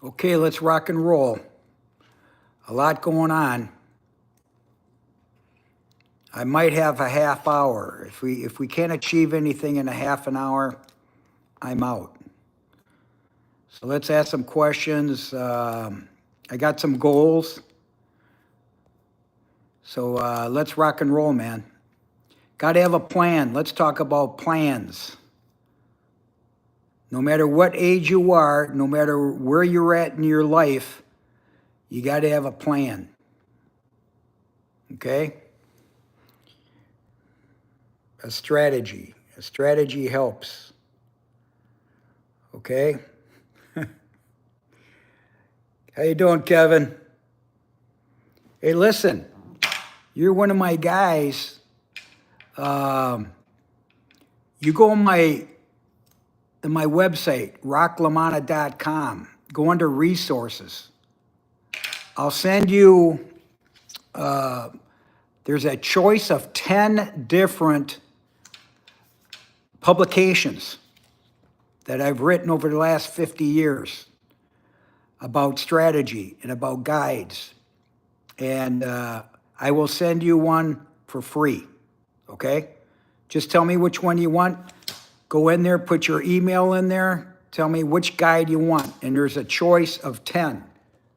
Okay, let's rock and roll. A lot going on. I might have a half hour. If we can't achieve anything in a half an hour, I'm out. So let's ask some questions. I got some goals. So let's rock and roll, man. Got to have a plan. Let's talk about plans. No matter what age you are, no matter where you're at in your life, you got to have a plan. Okay? A strategy. A strategy helps. Okay? How you doing, Kevin? Hey, listen, you're one of my guys. You go on my website, rocklamanna.com. Go under resources. I'll send you, there's a choice of 10 different publications that I've written over the last 50 years about strategy and about guides. And I will send you one for free, okay? Just tell me which one you want. Go in there, put your email in there, tell me which guide you want. And there's a choice of 10,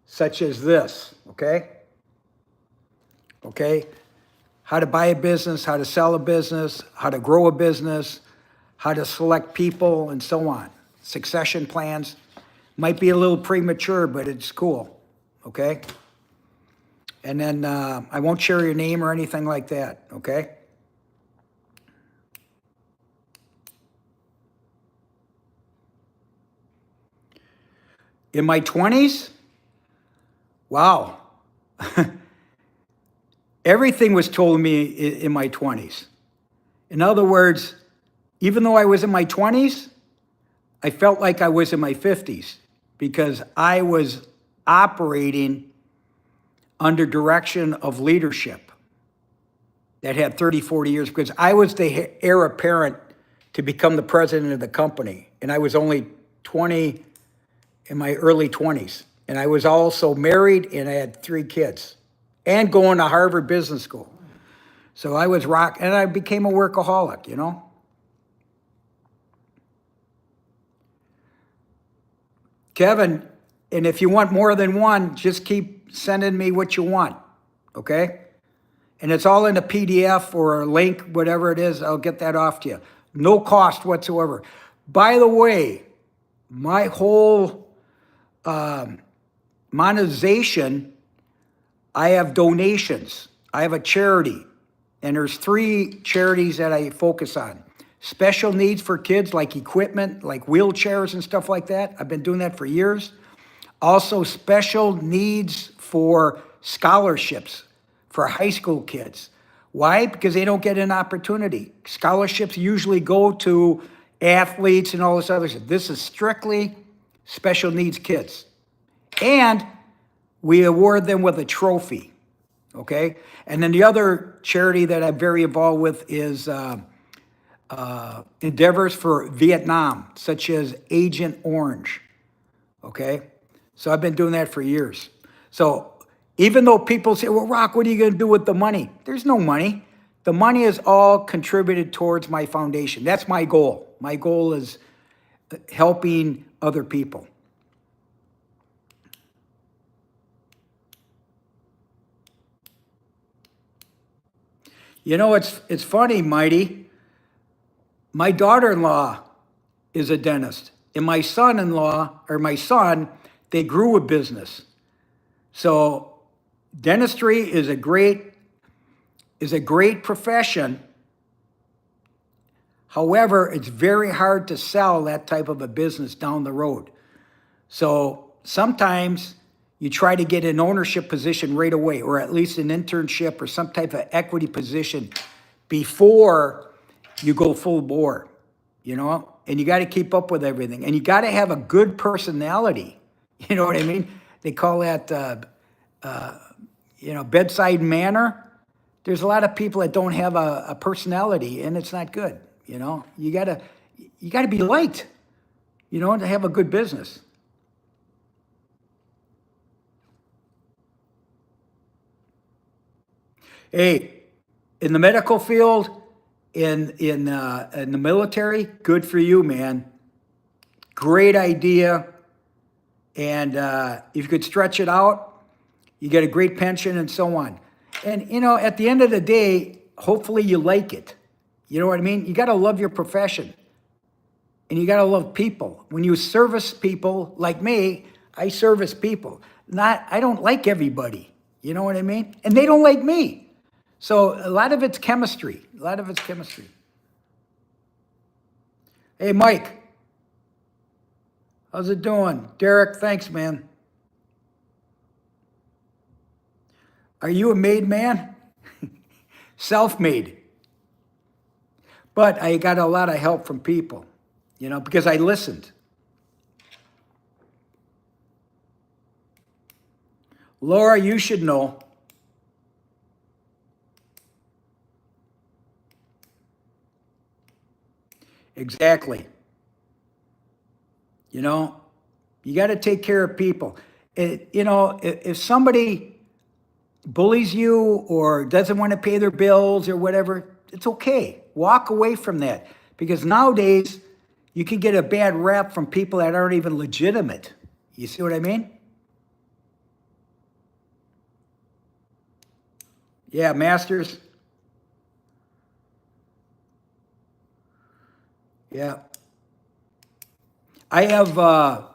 such as this, okay? Okay? How to buy a business, how to sell a business, how to grow a business, how to select people, and so on. Succession plans. Might be a little premature, but it's cool, okay? And then I won't share your name or anything like that, okay? In my 20s, wow. Everything was told me in my 20s. In other words, even though I was in my 20s, I felt like I was in my 50s because I was operating under direction of leadership that had 30, 40 years, because I was the heir apparent to become the president of the company. And I was only 20, in my early 20s. And I was also married and I had 3 kids and going to Harvard Business School. So I was and I became a workaholic, you know? Kevin, and if you want more than one, just keep sending me what you want, okay? And it's all in a PDF or a link, whatever it is, I'll get that off to you. No cost whatsoever. By the way, my whole monetization, I have donations. I have a charity, and there's 3 charities that I focus on. Special needs for kids, like equipment, like wheelchairs and stuff like that. I've been doing that for years. Also, special needs for scholarships for high school kids. Why? Because they don't get an opportunity. Scholarships usually go to athletes and all this other stuff. This is strictly special needs kids. And we award them with a trophy, okay? And then the other charity that I'm very involved with is endeavors for Vietnam, such as Agent Orange, okay? So I've been doing that for years. So even though people say, well, Rock, what are you going to do with the money? There's no money. The money is all contributed towards my foundation. That's my goal. My goal is helping other people. You know, it's funny, Mighty. My daughter-in-law is a dentist, and my son-in-law, or my son, they grew a business. So dentistry is a great profession. However, it's very hard to sell that type of a business down the road. So sometimes you try to get an ownership position right away, or at least an internship or some type of equity position before you go full bore, you know? And you got to keep up with everything. And you got to have a good personality. You know what I mean? They call that, bedside manner. There's a lot of people that don't have a personality, and it's not good. You know, you gotta be liked, you know, to have a good business. Hey, in the medical field, in the military, good for you, man. Great idea. And if you could stretch it out, you get a great pension and so on. And, at the end of the day, hopefully you like it. You know what I mean? You got to love your profession and you got to love people. When you service people like me, I service people. I don't like everybody. You know what I mean? And they don't like me. So a lot of it's chemistry. A lot of it's chemistry. Hey, Mike. How's it doing? Derek, thanks, man. Are you a made man? Self-made. But I got a lot of help from people, because I listened. Laura, you should know. Exactly. You got to take care of people. If somebody bullies you or doesn't want to pay their bills or whatever, it's okay. Walk away from that. Because nowadays, you can get a bad rap from people that aren't even legitimate. You see what I mean? Yeah, Masters. Yeah. I have,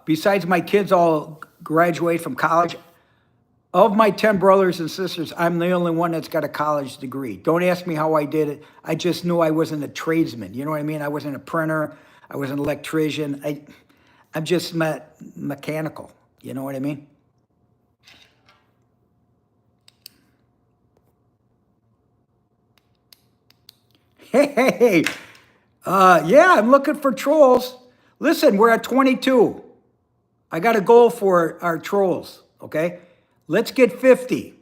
besides my kids all graduate from college, of my 10 brothers and sisters, I'm the only one that's got a college degree. Don't ask me how I did it. I just knew I wasn't a tradesman. You know what I mean? I wasn't a printer. I was an electrician. I'm just mechanical. You know what I mean? Hey, yeah, I'm looking for trolls. Listen, we're at 22. I got a goal for our trolls, okay? Let's get 50.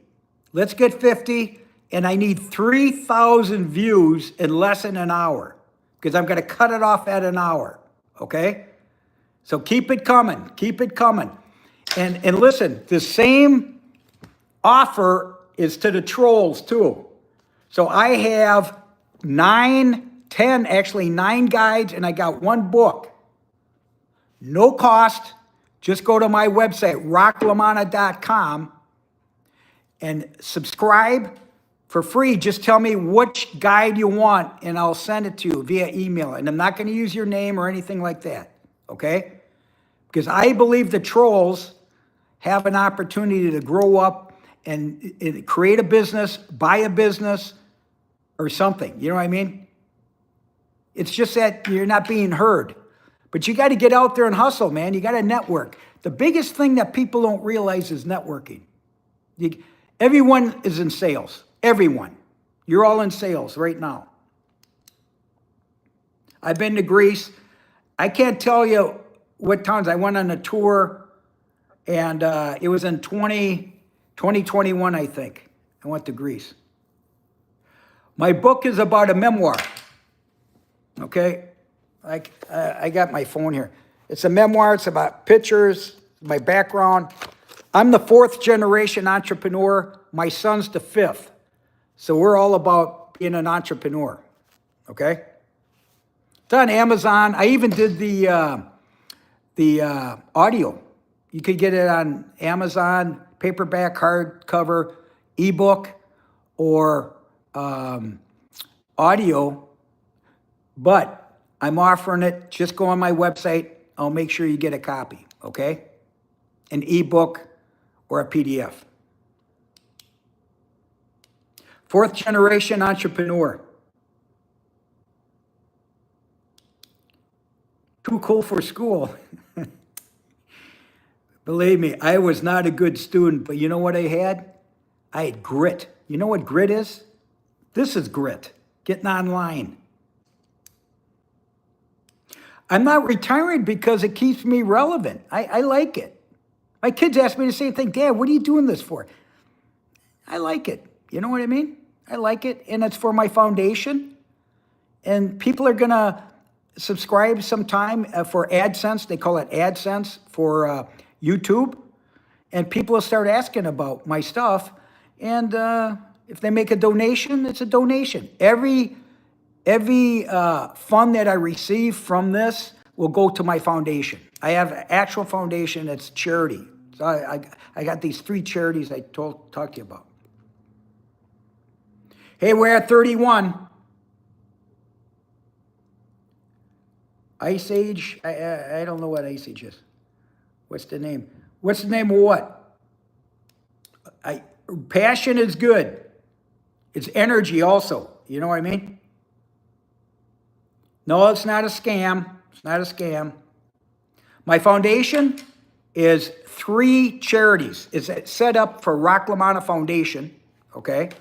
Let's get 50, and I need 3,000 views in less than an hour because I'm going to cut it off at an hour, okay? So keep it coming. Keep it coming. And listen, the same offer is to the trolls too. So I have 9 guides, and I got 1 book. No cost. Just go to my website, rocklamanna.com, and subscribe for free. Just tell me which guide you want, and I'll send it to you via email. And I'm not going to use your name or anything like that, okay? Because I believe the trolls have an opportunity to grow up and create a business, buy a business, or something. You know what I mean? It's just that you're not being heard. But you got to get out there and hustle, man. You got to network. The biggest thing that people don't realize is networking. Everyone is in sales. Everyone. You're all in sales right now. I've been to Greece. I can't tell you what towns. I went on a tour, and it was in 2021, I think. I went to Greece. My book is about a memoir, okay? I got my phone here. It's a memoir. It's about pictures, my background. I'm the 4th generation entrepreneur. My son's the 5th. So we're all about being an entrepreneur, okay? It's on Amazon. I even did the audio. You could get it on Amazon, paperback, hardcover, ebook, or audio. But I'm offering it. Just go on my website. I'll make sure you get a copy, okay? An ebook or a PDF. 4th generation entrepreneur. Too cool for school. Believe me, I was not a good student, but you know what I had? I had grit. You know what grit is? This is grit. Getting online. I'm not retiring because it keeps me relevant. I like it. My kids ask me the same thing. Dad, what are you doing this for? I like it. You know what I mean? I like it. And it's for my foundation. And people are going to subscribe sometime for AdSense. They call it AdSense for YouTube. And people will start asking about my stuff. And If they make a donation, it's a donation. Every fund that I receive from this will go to my foundation. I have an actual foundation that's charity. So I got these 3 charities I talked to you about. Hey, we're at 31. Ice Age, I don't know what Ice Age is. What's the name? What's the name of what? Passion is good. It's energy also. You know what I mean? No, it's not a scam. It's not a scam. My foundation is 3 charities. It's set up for Rock LaManna Foundation, okay?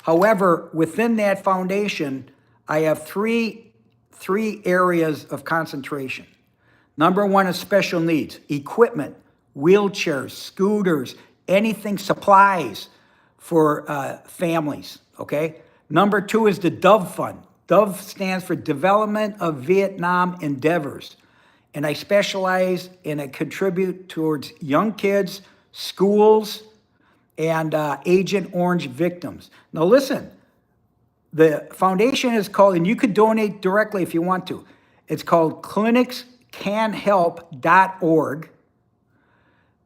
However, within that foundation, I have three areas of concentration. Number 1 is special needs, equipment, wheelchairs, scooters, anything, supplies for families, okay? Number 2 is the Dove Fund. Dove stands for Development of Vietnam Endeavors. And I specialize and I contribute towards young kids, schools, and Agent Orange victims. Now listen, the foundation is called, and you could donate directly if you want to. It's called clinicscanhelp.org.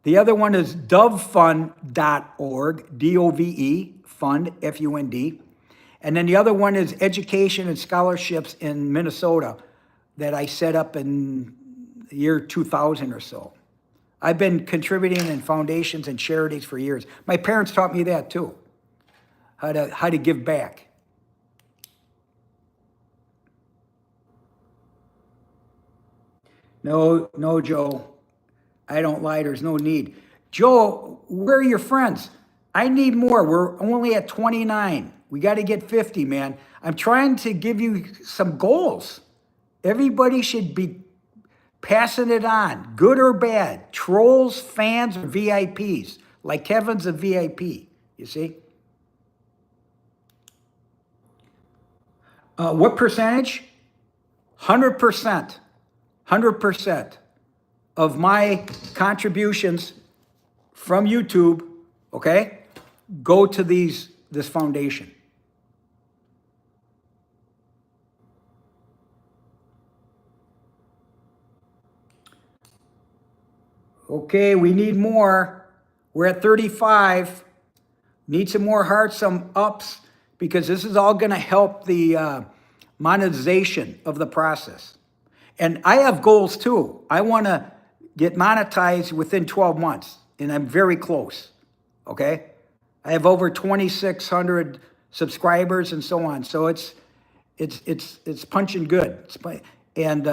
The other one is dovefund.org, D-O-V-E, fund, F-U-N-D. And then the other one is Education and Scholarships in Minnesota that I set up in the year 2000 or so. I've been contributing in foundations and charities for years. My parents taught me that too, how to give back. No, Joe, I don't lie, there's no need. Joe, where are your friends? I need more, we're only at 29. We got to get 50, man. I'm trying to give you some goals. Everybody should be passing it on, good or bad. Trolls, fans, or VIPs. Like Kevin's a VIP, you see? What percentage? 100%. 100% of my contributions from YouTube, okay, go to this foundation. Okay, we need more. We're at 35. Need some more hearts, some ups, because this is all going to help the monetization of the process. And I have goals too. I want to get monetized within 12 months, and I'm very close, okay? I have over 2,600 subscribers and so on. So it's punching good. And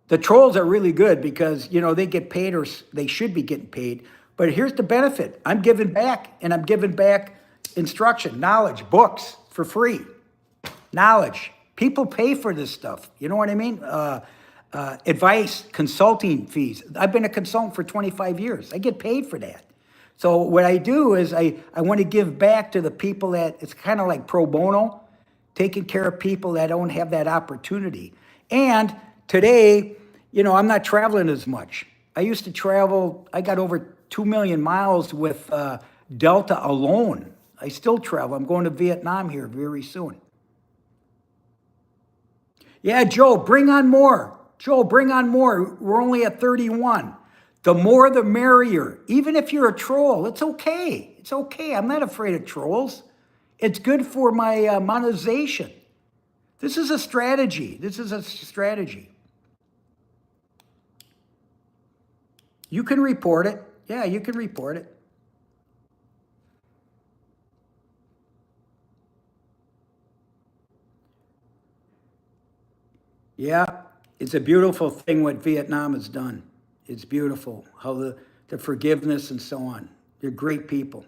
the trolls are really good because, you know, they get paid, or they should be getting paid. But here's the benefit. I'm giving back, and I'm giving back instruction, knowledge, books for free. Knowledge. People pay for this stuff. You know what I mean? Advice, consulting fees. I've been a consultant for 25 years. I get paid for that. So what I do is I want to give back to the people that, it's kind of like pro bono, taking care of people that don't have that opportunity. And today, you know, I'm not traveling as much. I used to travel, I got over 2 million miles with Delta alone. I still travel. I'm going to Vietnam here very soon. Yeah, Joe, bring on more. Joe, bring on more. We're only at 31. The more the merrier. Even if you're a troll, it's okay. It's okay. I'm not afraid of trolls. It's good for my monetization. This is a strategy. This is a strategy. You can report it. Yeah, you can report it. Yeah, it's a beautiful thing what Vietnam has done. It's beautiful how the forgiveness and so on. They're great people.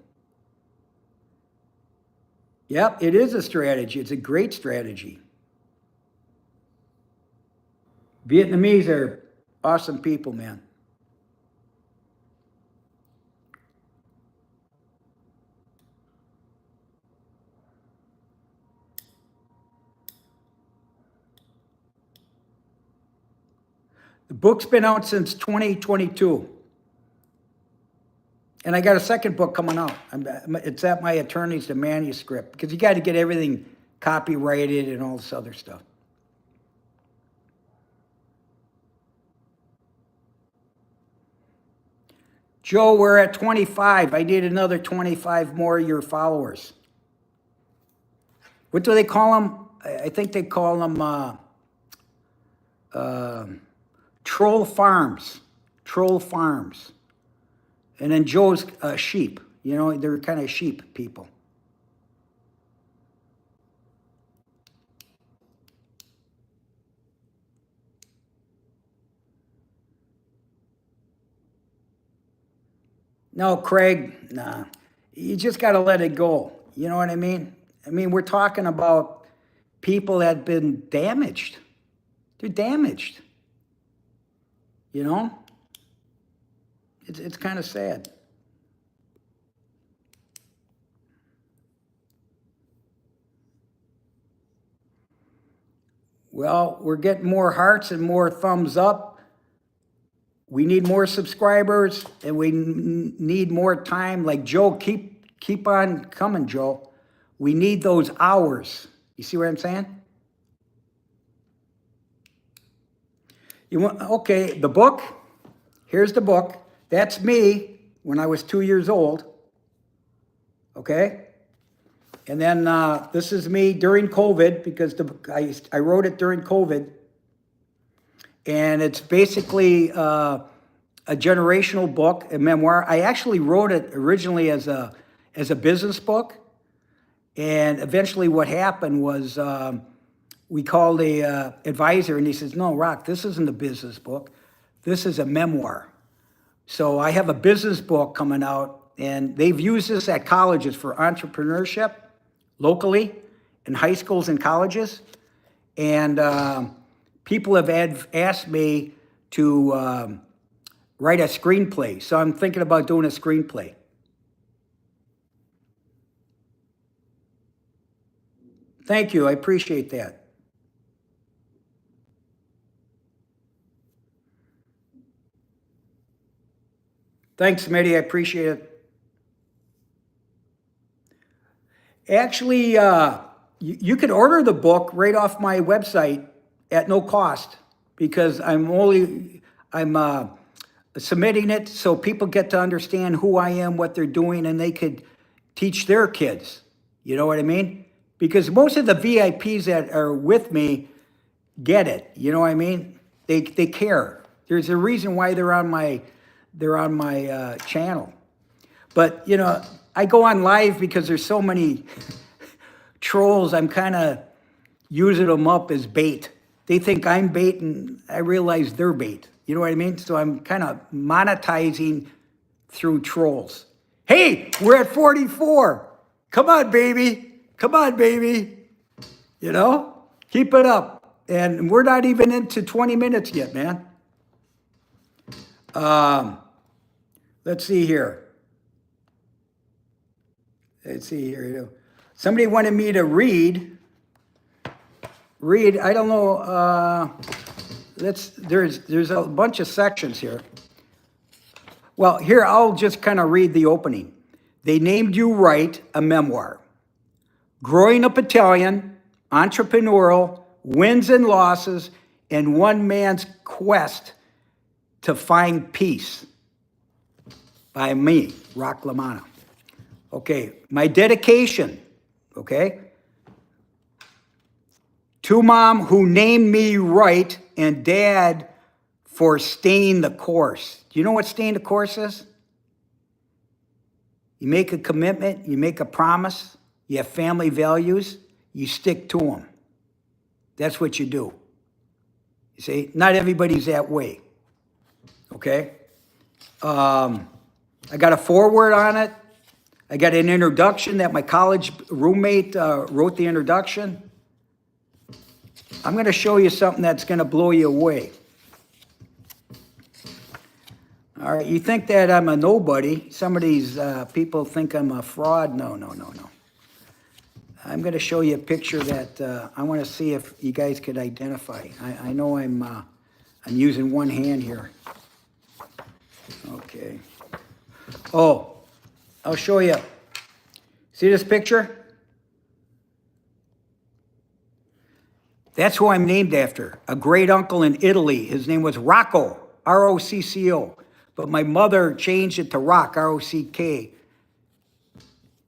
Yep, it is a strategy. It's a great strategy. Vietnamese are awesome people, man. The book's been out since 2022. And I got a second book coming out. It's at my attorney's, the manuscript, because you got to get everything copyrighted and all this other stuff. Joe, we're at 25. I need another 25 more of your followers. What do they call them? I think they call them troll farms. Troll farms. And then Joe's sheep. You know, they're kind of sheep people. No, Craig, nah. You just got to let it go. You know what I mean? I mean, we're talking about people that have been damaged. They're damaged. You know? It's kind of sad. Well, we're getting more hearts and more thumbs up. We need more subscribers, and we need more time. Like Joe, keep on coming, Joe. We need those hours. You see what I'm saying? You want, okay, the book. Here's the book. That's me when I was 2 years old. Okay? And then this is me during COVID, because I wrote it during COVID. And it's basically a generational book, a memoir. I actually wrote it originally as a business book. And eventually what happened was we called a advisor, and he says, no, Rock, this isn't a business book. This is a memoir. So I have a business book coming out, and they've used this at colleges for entrepreneurship locally in high schools and colleges. And people have asked me to write a screenplay. So I'm thinking about doing a screenplay. Thank you. I appreciate that. Thanks, Smitty. I appreciate it. Actually, you can order the book right off my website at no cost, because I'm submitting it so people get to understand who I am, what they're doing, and they could teach their kids. You know what I mean? Because most of the VIPs that are with me get it. You know what I mean? They care. There's a reason why they're on my channel. But you know, I go on live because there's so many trolls. I'm kind of using them up as bait. They think I'm bait, and I realize they're bait. You know what I mean? So I'm kind of monetizing through trolls. Hey, we're at 44. Come on, baby. Come on, baby. You know, keep it up. And we're not even into 20 minutes yet, man. Let's see here. Let's see here. Somebody wanted me to read. I don't know. There's a bunch of sections here. Well, here, I'll just kind of read the opening. They named you right, a memoir. Growing up Italian, entrepreneurial, wins and losses, and one man's quest to find peace. By me, Rock LaManna. Okay, my dedication, okay? To mom who named me right, and dad for staying the course. Do you know what staying the course is? You make a commitment, you make a promise, you have family values, you stick to them. That's what you do. You see, not everybody's that way. Okay? I got a foreword on it. I got an introduction that my college roommate wrote the introduction. I'm going to show you something that's going to blow you away. All right, you think that I'm a nobody. Some of these people think I'm a fraud. No. I'm going to show you a picture that I want to see if you guys could identify. I know I'm using one hand here. Okay. Oh, I'll show you. See this picture? That's who I'm named after. A great uncle in Italy. His name was Rocco, R-O-C-C-O. But my mother changed it to Rock, R-O-C-K.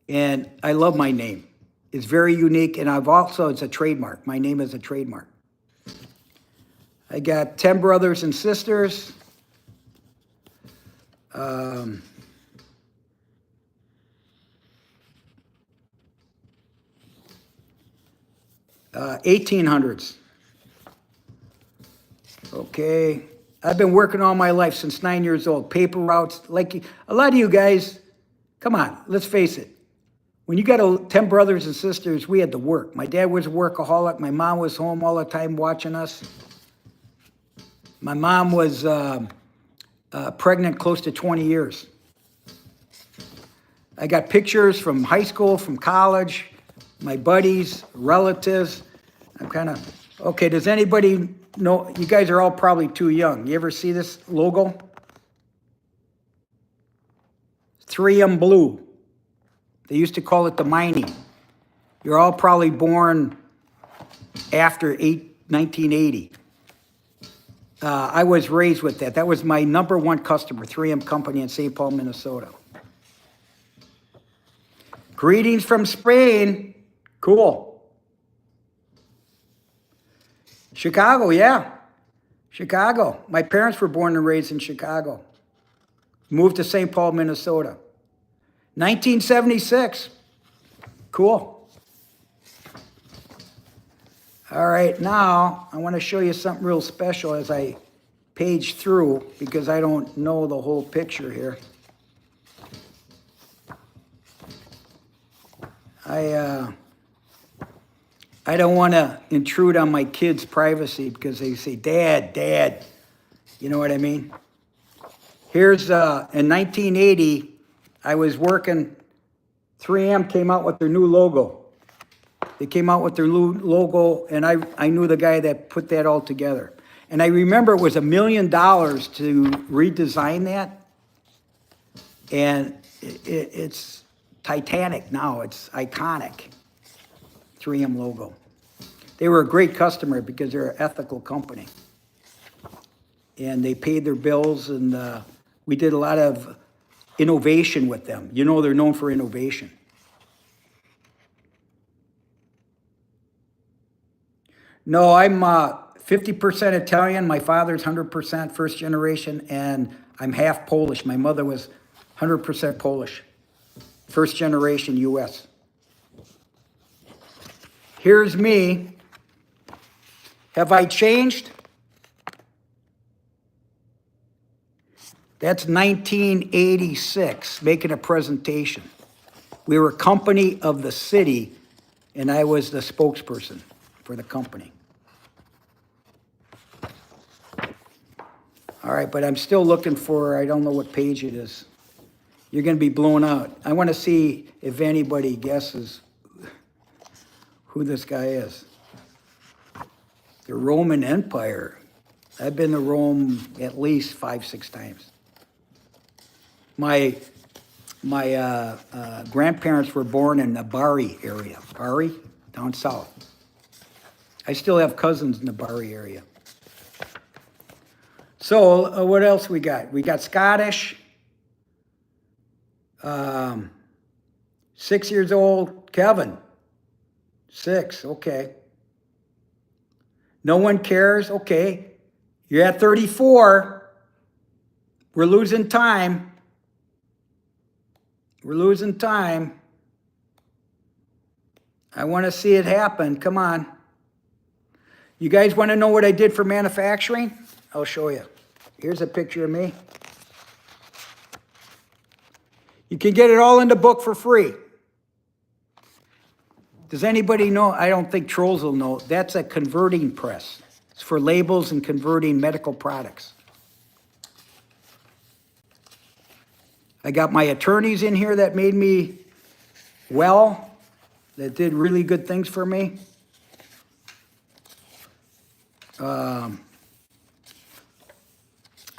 And I love my name. It's very unique, and it's a trademark. My name is a trademark. I got 10 brothers and sisters. 1800s. Okay. I've been working all my life since 9 years old. Paper routes. Like a lot of you guys, come on, let's face it. When you got 10 brothers and sisters, we had to work. My dad was a workaholic. My mom was home all the time watching us. My mom was pregnant close to 20 years. I got pictures from high school, from college, my buddies, relatives. I'm kind of, okay, does anybody know, you guys are all probably too young. You ever see this logo? 3M blue. They used to call it the mining. You're all probably born after 1980. I was raised with that. That was my number one customer, 3M company in St. Paul, Minnesota. Greetings from Spain. Cool. Chicago, yeah. Chicago. My parents were born and raised in Chicago. Moved to St. Paul, Minnesota. 1976. Cool. All right, now I want to show you something real special as I page through because I don't know the whole picture here. I don't want to intrude on my kids' privacy because they say, Dad, you know what I mean? Here's, in 1980, I was working, 3M came out with their new logo. They came out with their new logo, and I knew the guy that put that all together. And I remember it was $1 million to redesign that. And it's Titanic now. It's iconic. 3M logo. They were a great customer because they're an ethical company. And they paid their bills, and we did a lot of innovation with them. You know, they're known for innovation. No, I'm 50% Italian. My father's 100% first generation, and I'm half Polish. My mother was 100% Polish. First generation U.S. Here's me. Have I changed? That's 1986, making a presentation. We were company of the city, and I was the spokesperson for the company. All right, but I'm still looking for, I don't know what page it is. You're going to be blown out. I want to see if anybody guesses who this guy is. The Roman Empire. I've been to Rome at least 5-6 times. My grandparents were born in the Bari area. Bari, down south. I still have cousins in the Bari area. So what else we got? We got Scottish. 6 years old, Kevin. 6, okay. No one cares, okay. You're at 34. We're losing time. We're losing time. I want to see it happen. Come on. You guys want to know what I did for manufacturing? I'll show you. Here's a picture of me. You can get it all in the book for free. Does anybody know? I don't think trolls will know. That's a converting press. It's for labels and converting medical products. I got my attorneys in here that made me well, that did really good things for me.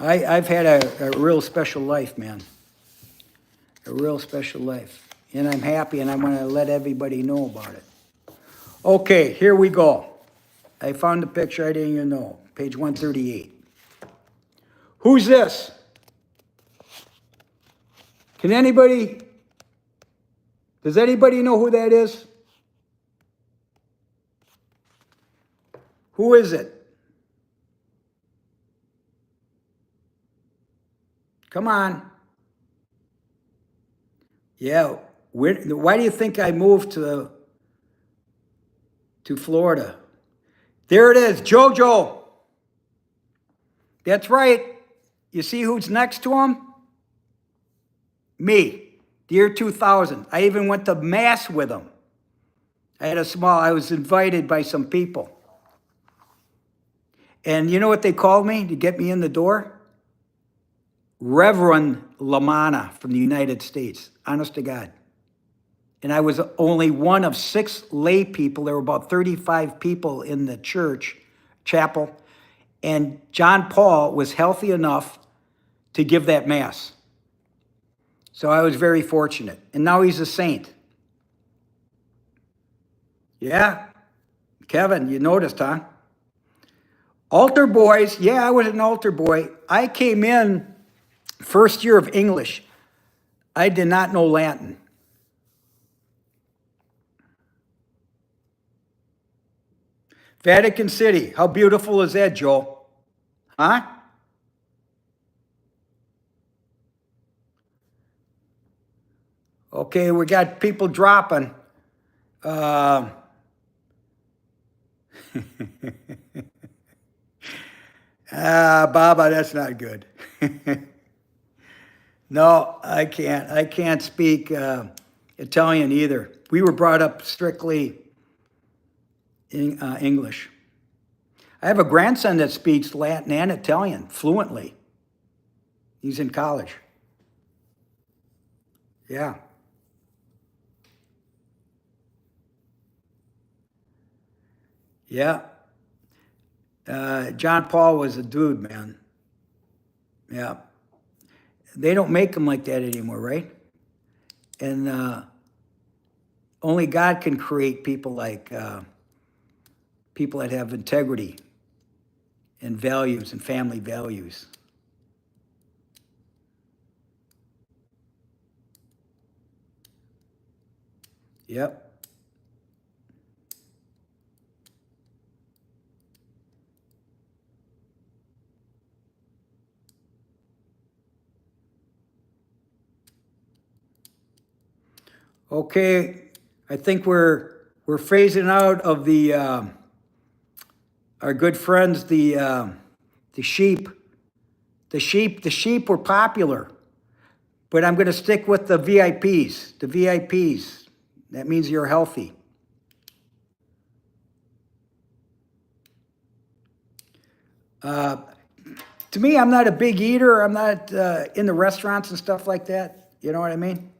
I've had a real special life, man. A real special life. And I'm happy, and I'm going to let everybody know about it. Okay, here we go. I found the picture I didn't even know. Page 138. Who's this? Does anybody know who that is? Who is it? Come on. Yeah. Why do you think I moved to Florida? There it is, JoJo. That's right. You see who's next to him? Me. The year 2000. I even went to mass with him. I was invited by some people. And you know what they called me to get me in the door? Reverend LaManna from the United States. Honest to God. And I was only one of 6 lay people. There were about 35 people in the chapel. And John Paul was healthy enough to give that mass. So I was very fortunate. And now he's a saint. Yeah. Kevin, you noticed, huh? Altar boys. Yeah, I was an altar boy. I came in first year of English. I did not know Latin. Vatican City. How beautiful is that, Joe? Huh? Okay, we got people dropping. Baba, that's not good. No, I can't. I can't speak Italian either. We were brought up strictly in English. I have a grandson that speaks Latin and Italian fluently. He's in college. Yeah. Yeah. John Paul was a dude, man. Yeah. They don't make them like that anymore, right? And only God can create people like people that have integrity and values and family values. Yep. Okay, I think we're phasing out of the our good friends, the sheep. The sheep were popular, but I'm going to stick with the VIPs. The VIPs. That means you're healthy. To me, I'm not a big eater. I'm not in the restaurants and stuff like that. You know what I mean?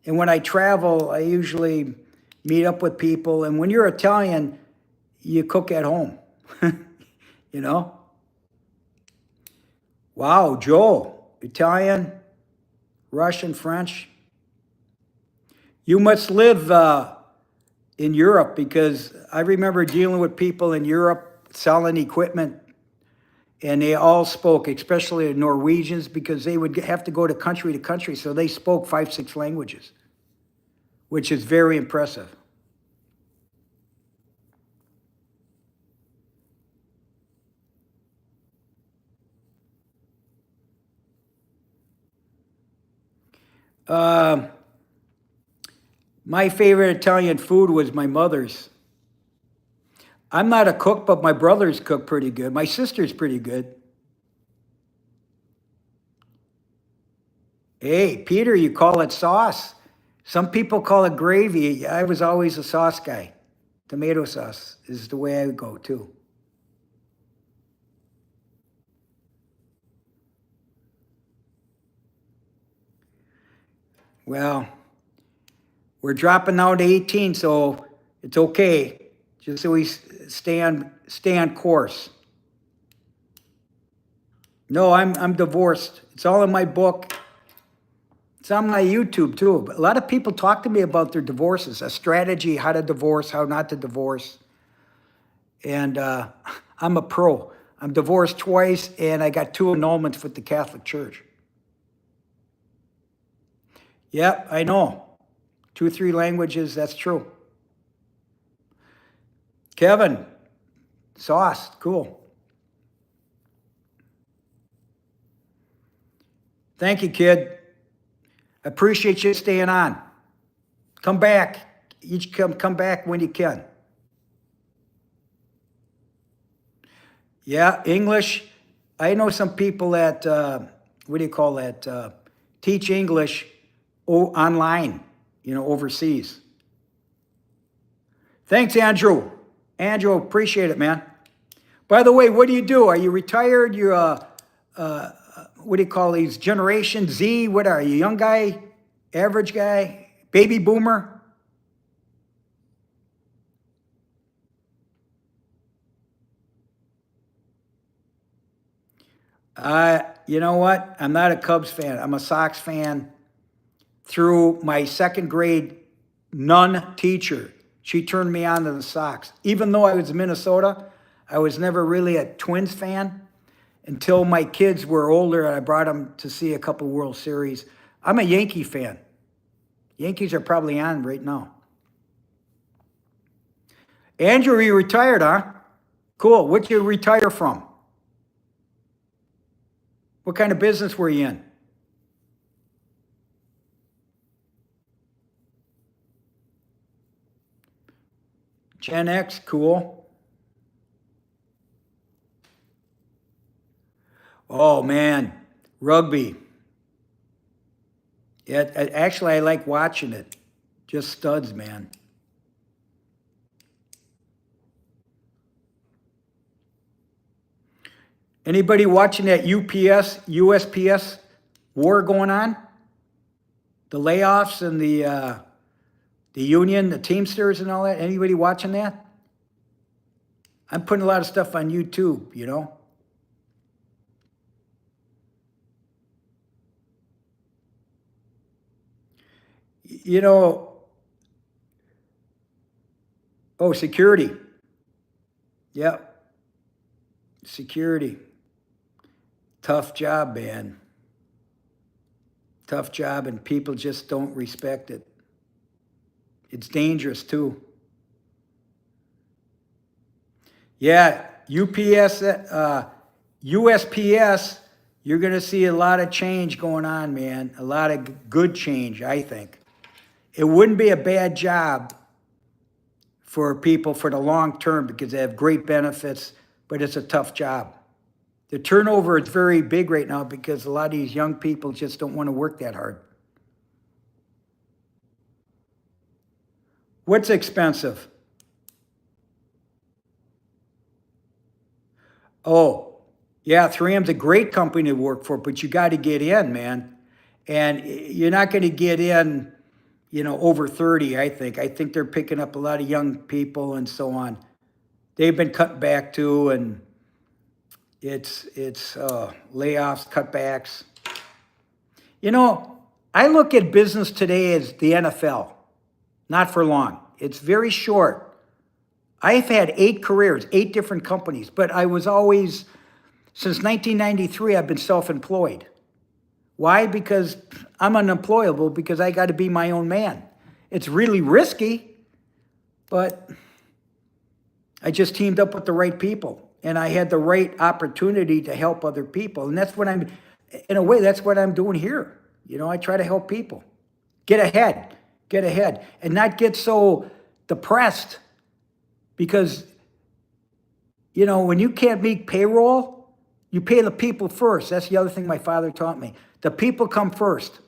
And when I travel, I usually meet up with people. And when you're Italian, you cook at home. You know? Wow, Joe, Italian, Russian, French. You must live in Europe, because I remember dealing with people in Europe selling equipment, and they all spoke, especially the Norwegians, because they would have to go to country, so they spoke 5, 6 languages, which is very impressive. My favorite Italian food was my mother's. I'm not a cook, but my brothers cook pretty good. My sister's pretty good. Hey, Peter, you call it sauce. Some people call it gravy. I was always a sauce guy. Tomato sauce is the way I would go, too. Well, we're dropping now to 18, so it's okay. Just so we stay on course. No, I'm divorced. It's all in my book. It's on my YouTube too. But a lot of people talk to me about their divorces, a strategy, how to divorce, how not to divorce. And I'm a pro. I'm divorced twice, and I got 2 annulments with the Catholic Church. Yep, I know. 2, 3 languages, that's true. Kevin, sauce, cool. Thank you, kid. I appreciate you staying on. Come back. Each come back when you can. Yeah, English. I know some people that, what do you call that, teach English online, overseas. Thanks, Andrew. Andrew, appreciate it, man. By the way, what do? Are you retired? You're what do you call these? Generation Z? What are you? Young guy? Average guy? Baby boomer? You know what? I'm not a Cubs fan. I'm a Sox fan. Through my 2nd grade nun teacher, she turned me on to the Sox. Even though I was in Minnesota, I was never really a Twins fan until my kids were older and I brought them to see a couple World Series. I'm a Yankee fan. Yankees are probably on right now. Andrew, you retired, huh? Cool. What'd you retire from? What kind of business were you in? Gen X, cool. Oh man, rugby. Yeah, actually I like watching it. Just studs, man. Anybody watching that USPS war going on? The layoffs and the union, the Teamsters and all that? Anybody watching that? I'm putting a lot of stuff on YouTube, Oh, security. Yep. Security. Tough job, man. Tough job, and people just don't respect it. It's dangerous, too. Yeah, USPS, you're going to see a lot of change going on, man. A lot of good change, I think. It wouldn't be a bad job for people for the long term because they have great benefits, but it's a tough job. The turnover is very big right now because a lot of these young people just don't want to work that hard. What's expensive? Oh, yeah, 3M's a great company to work for, but you got to get in, man. And you're not going to get in, over 30, I think. I think they're picking up a lot of young people and so on. They've been cut back too, and it's layoffs, cutbacks. I look at business today as the NFL, not for long. It's very short. I've had 8 careers, 8 different companies, but I was always, since 1993, I've been self-employed. Why? Because I'm unemployable because I got to be my own man. It's really risky, but I just teamed up with the right people and I had the right opportunity to help other people. And that's what in a way, that's what I'm doing here. I try to help people get ahead, and not get so depressed because, when you can't meet payroll, you pay the people first. That's the other thing my father taught me. The people come first.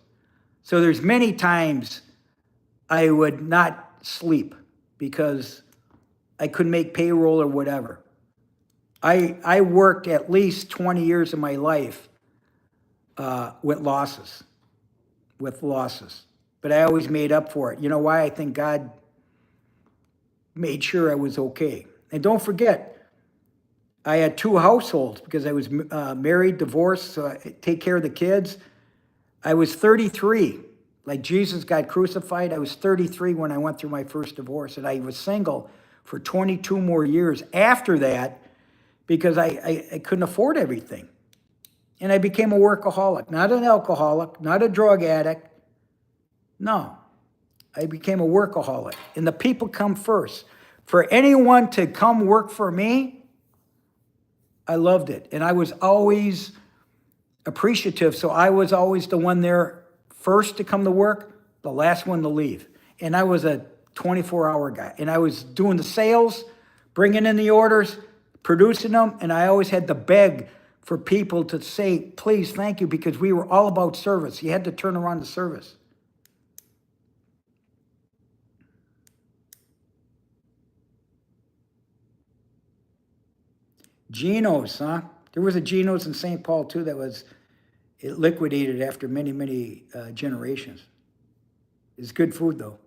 So there's many times I would not sleep because I couldn't make payroll or whatever. I worked at least 20 years of my life with losses. But I always made up for it. You know why? I think God made sure I was okay. And don't forget, I had 2 households because I was married, divorced, so I take care of the kids. I was 33 Like Jesus got crucified. I was 33 when I went through my first divorce, and I was single for 22 more years after that because I couldn't afford everything. And I became a workaholic, not an alcoholic, not a drug addict. No, I became a workaholic. And the people come first. For anyone to come work for me, I loved it. And I was always appreciative. So I was always the one there first to come to work, the last one to leave. And I was a 24-hour guy. And I was doing the sales, bringing in the orders, producing them. And I always had to beg for people to say, please, thank you, because we were all about service. You had to turn around the service. Geno's, huh? There was a Geno's in St. Paul, too, that was liquidated after many, many generations. It's good food, though.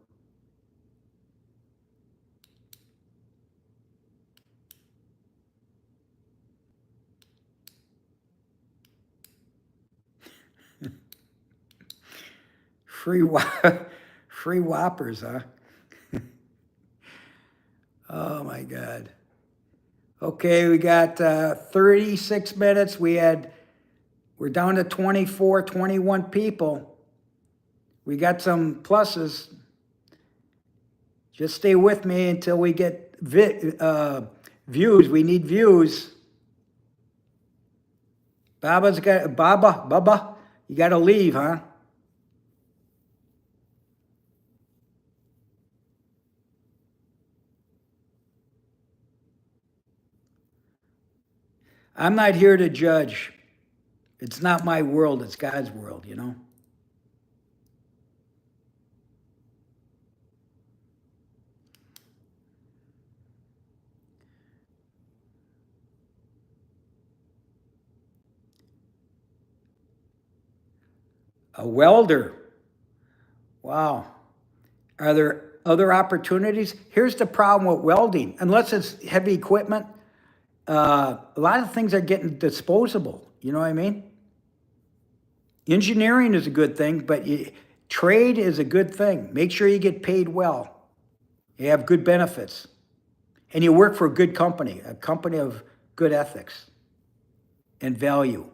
Free Whoppers, huh? Oh, my God. Okay, we got 36 minutes. We're down to 24, 21 people. We got some pluses. Just stay with me until we get views. We need views. Baba, you got to leave, huh? I'm not here to judge. It's not my world, it's God's world, you know? A welder. Wow. Are there other opportunities? Here's the problem with welding. Unless it's heavy equipment, a lot of things are getting disposable. You know what I mean? Engineering is a good thing, but trade is a good thing. Make sure you get paid well. You have good benefits. And you work for a good company, a company of good ethics and value.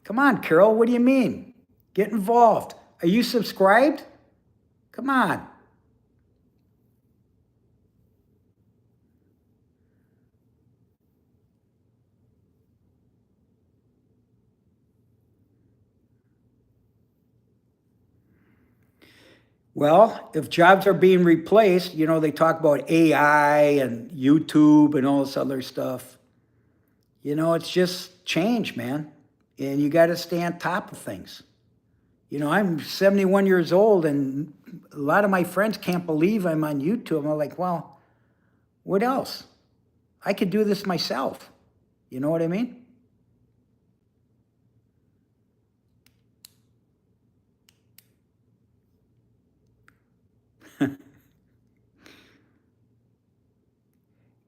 Come on, Carol, what do you mean? Get involved. Are you subscribed? Come on. Well, if jobs are being replaced, you know, they talk about AI and YouTube and all this other stuff. You know, it's just change, man. And you got to stay on top of things. You know, I'm 71 years old, and a lot of my friends can't believe I'm on YouTube. I'm like, well, what else? I could do this myself. You know what I mean?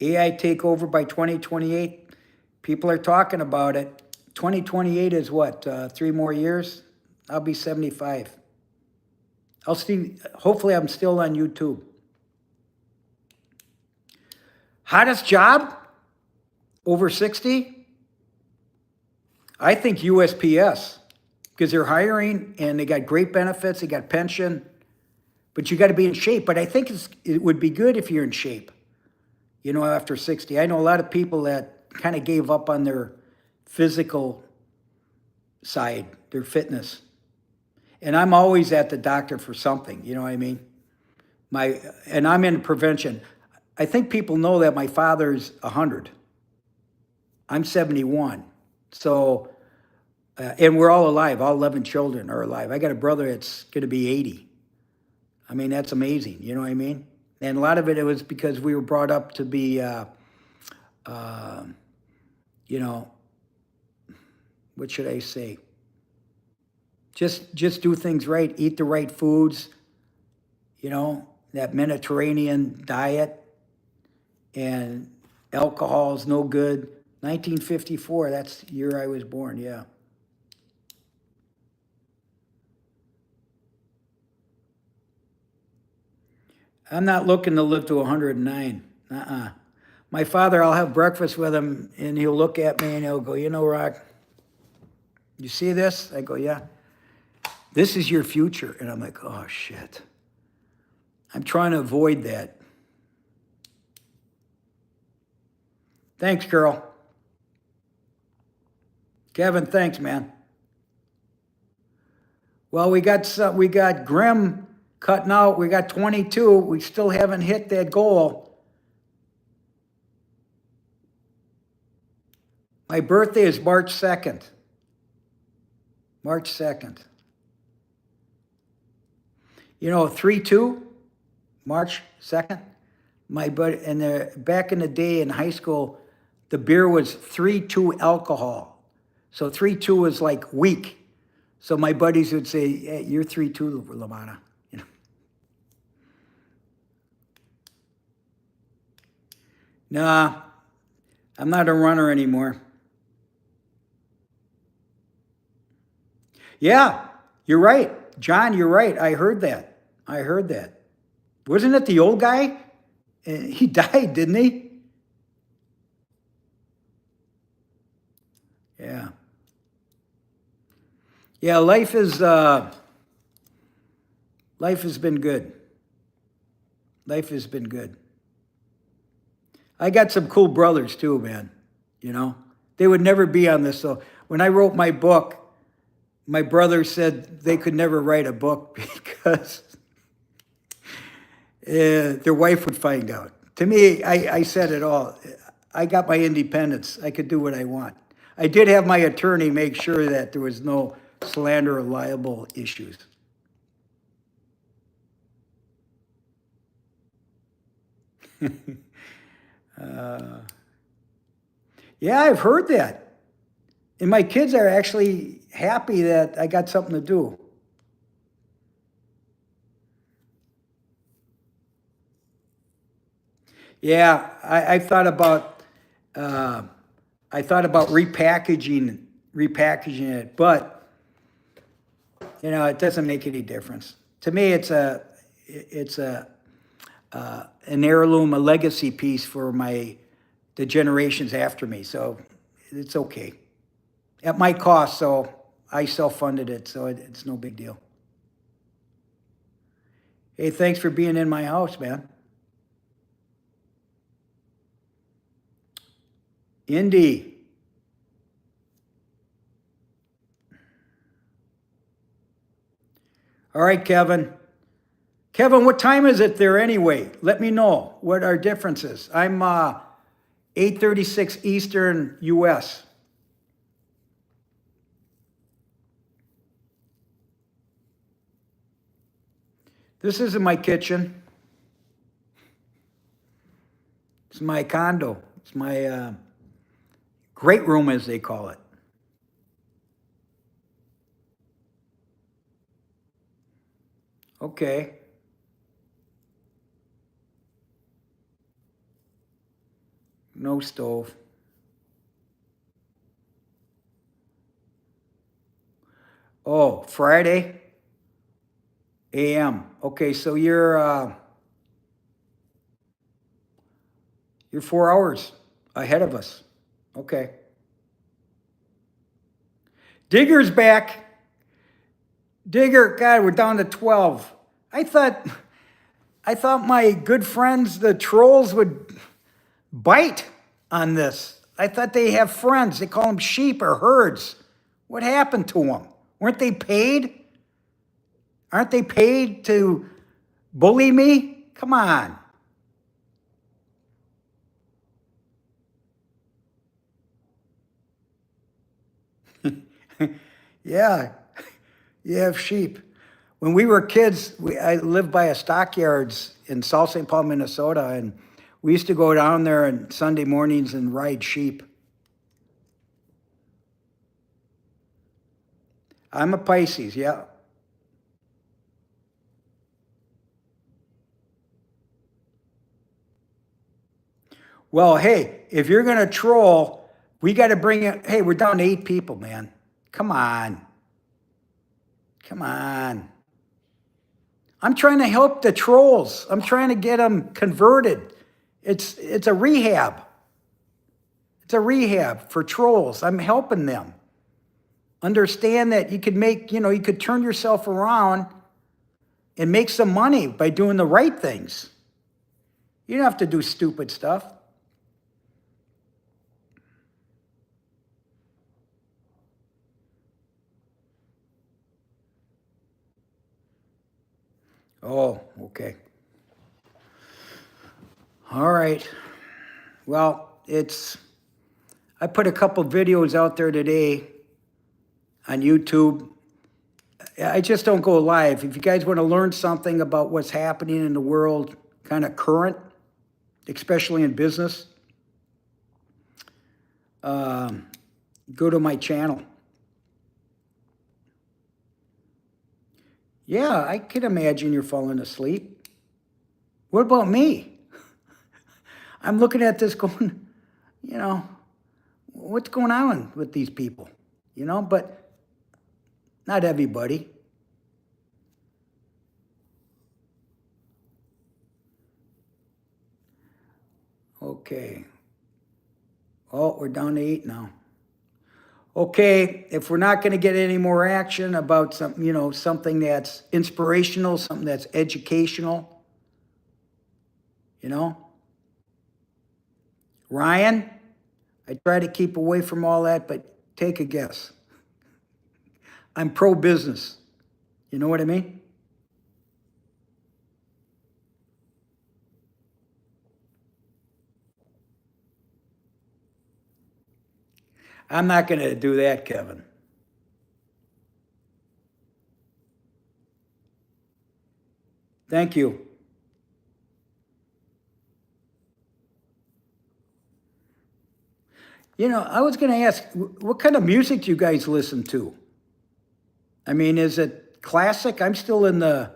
AI takeover by 2028. People are talking about it. 2028 is what? 3 more years? I'll be 75. I'll see. Hopefully, I'm still on YouTube. Hottest job? Over 60? I think USPS, because they're hiring and they got great benefits, they got pension, but you got to be in shape. But I think it would be good if you're in shape, you know, after 60. I know a lot of people that kind of gave up on their physical side, their fitness. And I'm always at the doctor for something, you know what I mean? And I'm in prevention. I think people know that my father's 100. I'm 71. So, and we're all alive. All 11 children are alive. I got a brother that's going to be 80. I mean, that's amazing. You know what I mean? And a lot of it was because we were brought up to be, you know, what should I say? Just do things right. Eat the right foods. You know, that Mediterranean diet. And alcohol is no good. 1954, that's the year I was born, yeah. I'm not looking to live to 109. Uh-uh. My father, I'll have breakfast with him, and he'll look at me and he'll go, you know, Rock, you see this? I go, yeah. This is your future. And I'm like, oh, shit. I'm trying to avoid that. Thanks, Carol. Kevin, thanks, man. Well, we got Grim cutting out. We got 22. We still haven't hit that goal. My birthday is March 2nd. March 2nd. You know, 3-2, March 2nd. My buddy, and back in the day in high school, the beer was 3-2 alcohol. So 3-2 was like weak. So my buddies would say, hey, you're 3-2, LaManna. You know? Nah, I'm not a runner anymore. Yeah, you're right. John, you're right. I heard that. I heard that. Wasn't it the old guy? He died, didn't he? Yeah. Yeah, life has been good. Life has been good. I got some cool brothers too, man. You know, they would never be on this. So when I wrote my book, my brother said they could never write a book because their wife would find out. To me, I said it all. I got my independence. I could do what I want. I did have my attorney make sure that there was no slander or libel issues. Yeah, I've heard that. And my kids are actually happy that I got something to do. Yeah, I thought about repackaging it, but you know, it doesn't make any difference. To me, it's an heirloom, a legacy piece for the generations after me. So it's okay. At my cost, so I self-funded it, so it's no big deal. Hey, thanks for being in my house, man. Indy. All right, Kevin. Kevin, what time is it there anyway? Let me know what our difference is. I'm 8:36 Eastern US. This isn't my kitchen. It's my condo. It's my great room, as they call it. Okay. No stove. Oh, Friday AM. Okay, so you're 4 hours ahead of us. Okay. Digger's back. Digger, God, we're down to 12. I thought my good friends, the trolls, would bite on this. I thought they have friends. They call them sheep or herds. What happened to them? Weren't they paid? Aren't they paid to bully me? Come on. Yeah, you have sheep. When we were kids, I lived by a stockyards in South St. Paul, Minnesota, and we used to go down there on Sunday mornings and ride sheep. I'm a Pisces, yeah. Well, hey, if you're going to troll, We got to bring it. Hey, we're down to 8 people, man. Come on. Come on. I'm trying to help the trolls. I'm trying to get them converted. It's a rehab. It's a rehab for trolls. I'm helping them. Understand that you could make, you could turn yourself around and make some money by doing the right things. You don't have to do stupid stuff. Oh, okay. All right. Well, I put a couple videos out there today on YouTube. I just don't go live. If you guys want to learn something about what's happening in the world, kind of current, especially in business, go to my channel. Yeah, I can imagine you're falling asleep. What about me? I'm looking at this going, what's going on with these people? But not everybody. Okay. Oh, we're down to 8 now. Okay, if we're not going to get any more action about something that's inspirational, something that's educational, Ryan, I try to keep away from all that, but take a guess. I'm pro-business. You know what I mean? I'm not going to do that, Kevin. Thank you. I was going to ask, what kind of music do you guys listen to? I mean, is it classic? I'm still in the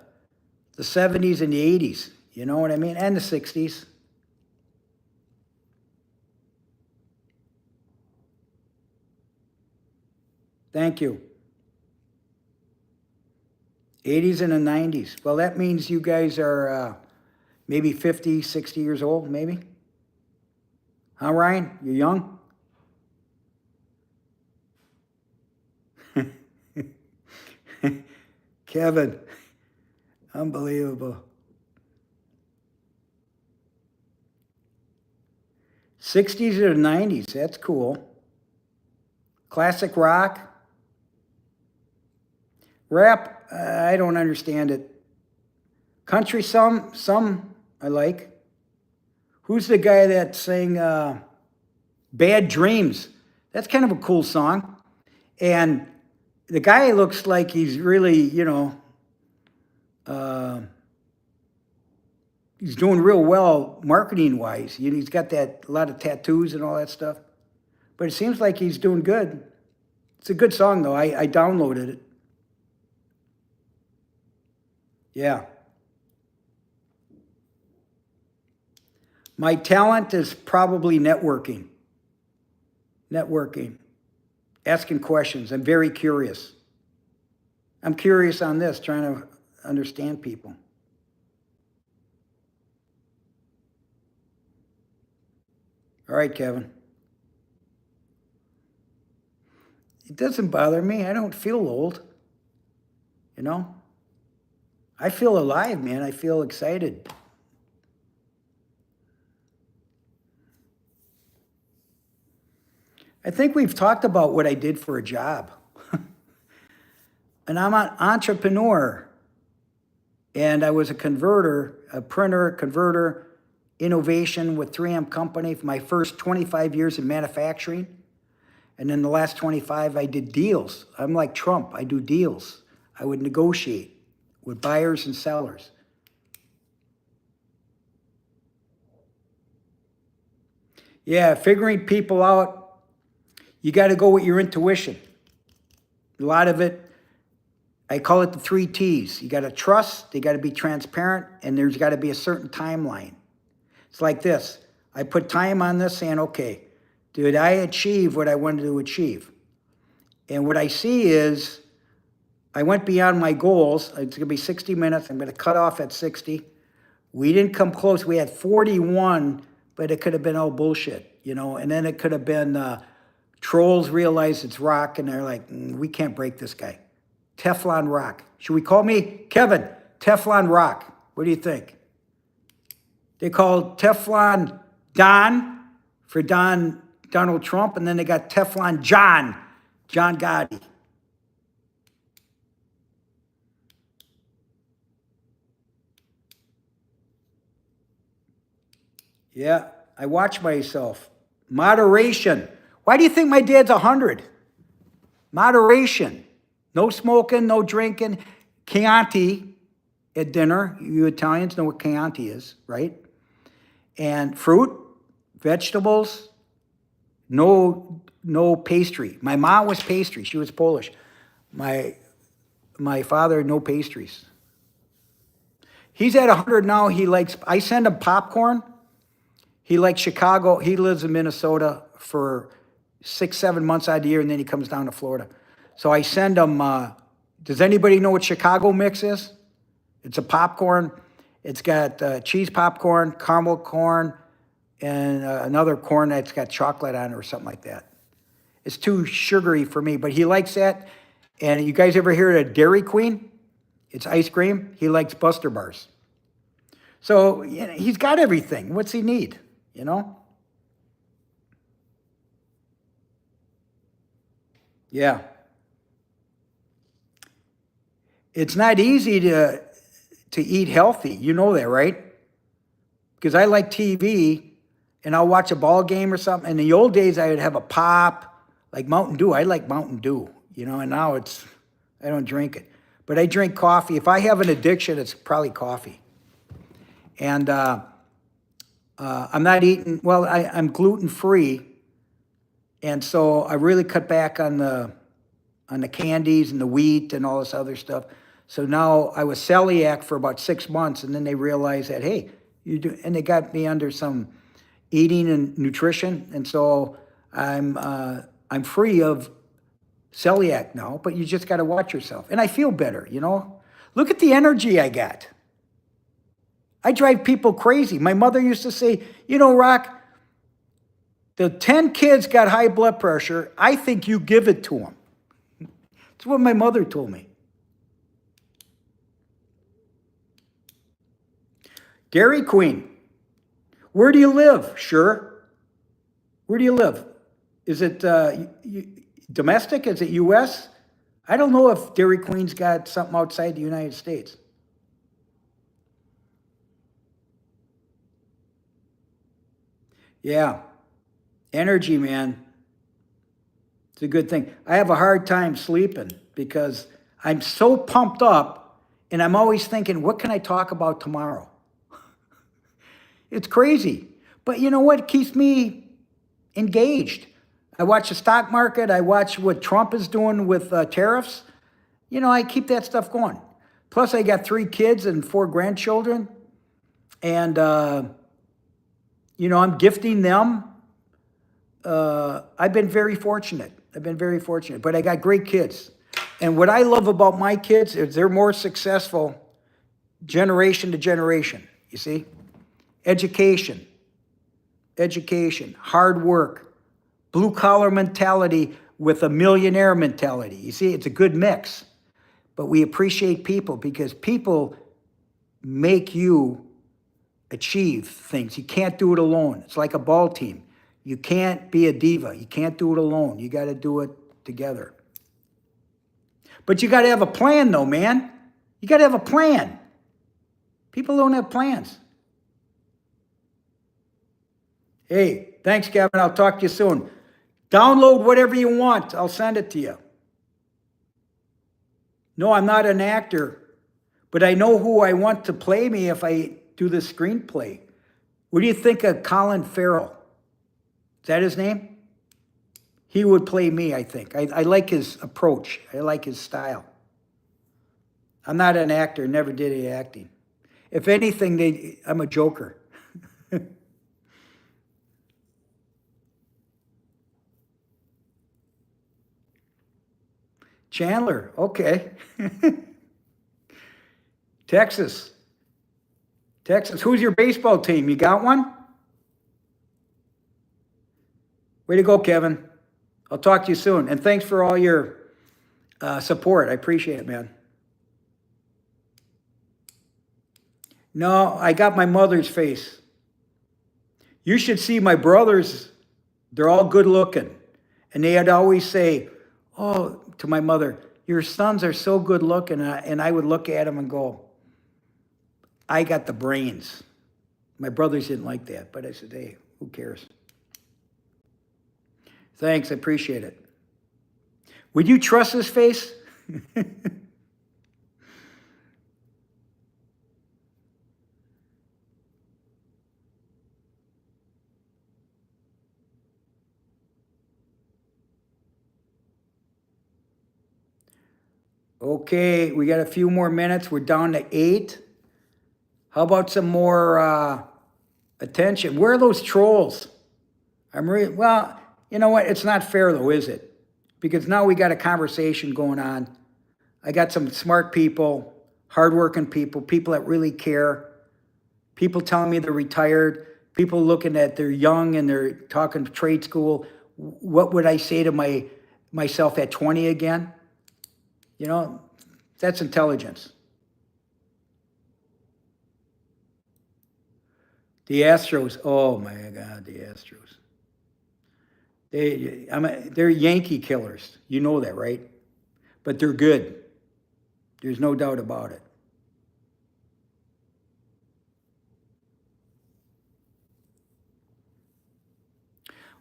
70s and the 80s. You know what I mean? And the 60s. Thank you. 80s and the 90s. Well, that means you guys are maybe 50, 60 years old, maybe? Huh, Ryan? You're young? Kevin, unbelievable. 60s or 90s, that's cool. Classic rock. Rap, I don't understand it. Country, some I like. Who's the guy that sang Bad Dreams? That's kind of a cool song. And the guy looks like he's really, he's doing real well marketing-wise. He's got a lot of tattoos and all that stuff. But it seems like he's doing good. It's a good song, though. I downloaded it. Yeah. My talent is probably networking. Networking. Asking questions. I'm very curious. I'm curious on this, trying to understand people. All right, Kevin. It doesn't bother me. I don't feel old. I feel alive, man. I feel excited. I think we've talked about what I did for a job. And I'm an entrepreneur. And I was a converter, a printer, converter, innovation with 3M Company for my first 25 years in manufacturing. And then the last 25, I did deals. I'm like Trump. I do deals. I would negotiate with buyers and sellers. Yeah, figuring people out, you got to go with your intuition. A lot of it, I call it the 3 T's. You got to trust, you got to be transparent, and there's got to be a certain timeline. It's like this. I put time on this saying, okay, Did I achieve what I wanted to achieve? And what I see is I went beyond my goals. It's going to be 60 minutes. I'm going to cut off at 60. We didn't come close. We had 41, but it could have been all bullshit, and then it could have been trolls realize it's Rock, and they're like, we can't break this guy. Teflon Rock. Should we call me Kevin? Teflon Rock. What do you think? They called Teflon Don for Donald Trump, and then they got Teflon John Gotti. Yeah, I watch myself. Moderation. Why do you think my dad's 100? Moderation. No smoking, no drinking. Chianti at dinner. You Italians know what Chianti is, right? And fruit, vegetables, no pastry. My mom was pastry. She was Polish. My father, no pastries. He's at 100 now. I send him popcorn. He likes Chicago. He lives in Minnesota for 6-7 months out of the year, and then he comes down to Florida. So I send him, does anybody know what Chicago mix is? It's a popcorn. It's got cheese popcorn, caramel corn, and another corn that's got chocolate on it or something like that. It's too sugary for me, but he likes that. And you guys ever hear of Dairy Queen? It's ice cream. He likes Buster Bars. So he's got everything. What's he need, Yeah. It's not easy to eat healthy. You know that, right? Because I like TV, and I'll watch a ball game or something. In the old days, I would have a pop, like Mountain Dew. I like Mountain Dew, and now I don't drink it. But I drink coffee. If I have an addiction, it's probably coffee. And I'm not eating, well, I'm gluten-free. And so I really cut back on the candies and the wheat and all this other stuff. So now I was celiac for about 6 months, and then they realized that, hey, and they got me under some eating and nutrition. And so I'm free of celiac now, but you just got to watch yourself. And I feel better, Look at the energy I got. I drive people crazy. My mother used to say, Rock, the 10 kids got high blood pressure. I think you give it to them. That's what my mother told me. Dairy Queen. Where do you live? Sure. Where do you live? Is it domestic? Is it U.S.? I don't know if Dairy Queen's got something outside the United States. Yeah. Energy, man. It's a good thing. I have a hard time sleeping because I'm so pumped up, and I'm always thinking, what can I talk about tomorrow? It's crazy. But you know what keeps me engaged? I watch the stock market. I watch what Trump is doing with tariffs. I keep that stuff going. Plus, I got 3 kids and 4 grandchildren. And, I'm gifting them. I've been very fortunate. But I got great kids. And what I love about my kids is they're more successful generation to generation, you see? Education, hard work, blue-collar mentality with a millionaire mentality. You see, it's a good mix. But we appreciate people because people make you achieve things. You can't do it alone. It's like a ball team. You can't be a diva. You can't do it alone. You got to do it together. But you got to have a plan, though, man. You got to have a plan. People don't have plans. Hey, thanks, Kevin. I'll talk to you soon. Download whatever you want. I'll send it to you. No, I'm not an actor, but I know who I want to play me if I do the screenplay. What do you think of Colin Farrell? Is that his name? He would play me, I think. I like his approach. I like his style. I'm not an actor, never did any acting. If anything, I'm a joker. Chandler, okay. Texas. Texas, who's your baseball team? You got one? Way to go, Kevin. I'll talk to you soon. And thanks for all your support. I appreciate it, man. No, I got my mother's face. You should see my brothers. They're all good looking. And they'd always say, oh, to my mother, your sons are so good looking. And I would look at them and go, I got the brains. My brothers didn't like that. But I said, hey, who cares? Thanks, I appreciate it. Would you trust this face? Okay, we got a few more minutes. We're down to 8. How about some more attention? Where are those trolls? Well, you know what? It's not fair though, is it? Because now we got a conversation going on. I got some smart people, hardworking people, people that really care, people telling me they're retired, people looking at they're young and they're talking trade school. What would I say to myself at 20 again? You know, that's intelligence. The Astros, oh my God, the Astros. They're Yankee killers. You know that, right? But they're good. There's no doubt about it.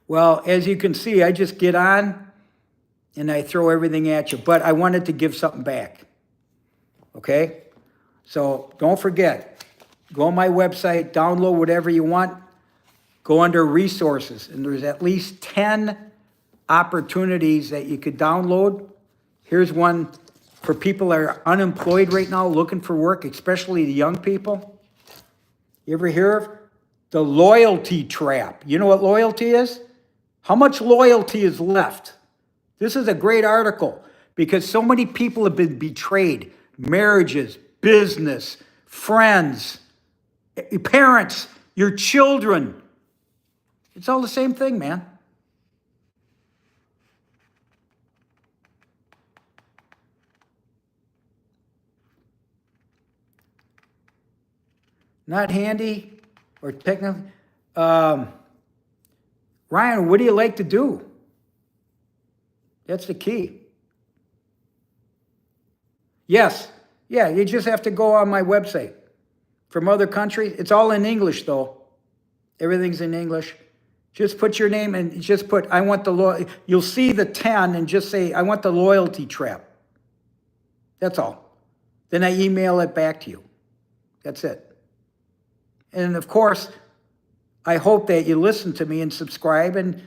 Well, as you can see, I just get on and I throw everything at you. But I wanted to give something back. Okay? So don't forget, go on my website, download whatever you want, go under resources, and there's at least 10 opportunities that you could download. Here's one for people that are unemployed right now, looking for work, especially the young people. You ever hear of the loyalty trap? You know what loyalty is? How much loyalty is left? This is a great article because so many people have been betrayed. Marriages, business, friends, parents, your children. It's all the same thing, man. Not handy or technical. Ryan, what do you like to do? That's the key. Yes. Yeah, you just have to go on my website. From other countries, it's all in English though. Everything's in English. Just put your name and just put, I want the you'll see the 10 and just say, I want the loyalty trap. That's all. Then I email it back to you. That's it. And of course, I hope that you listen to me and subscribe, and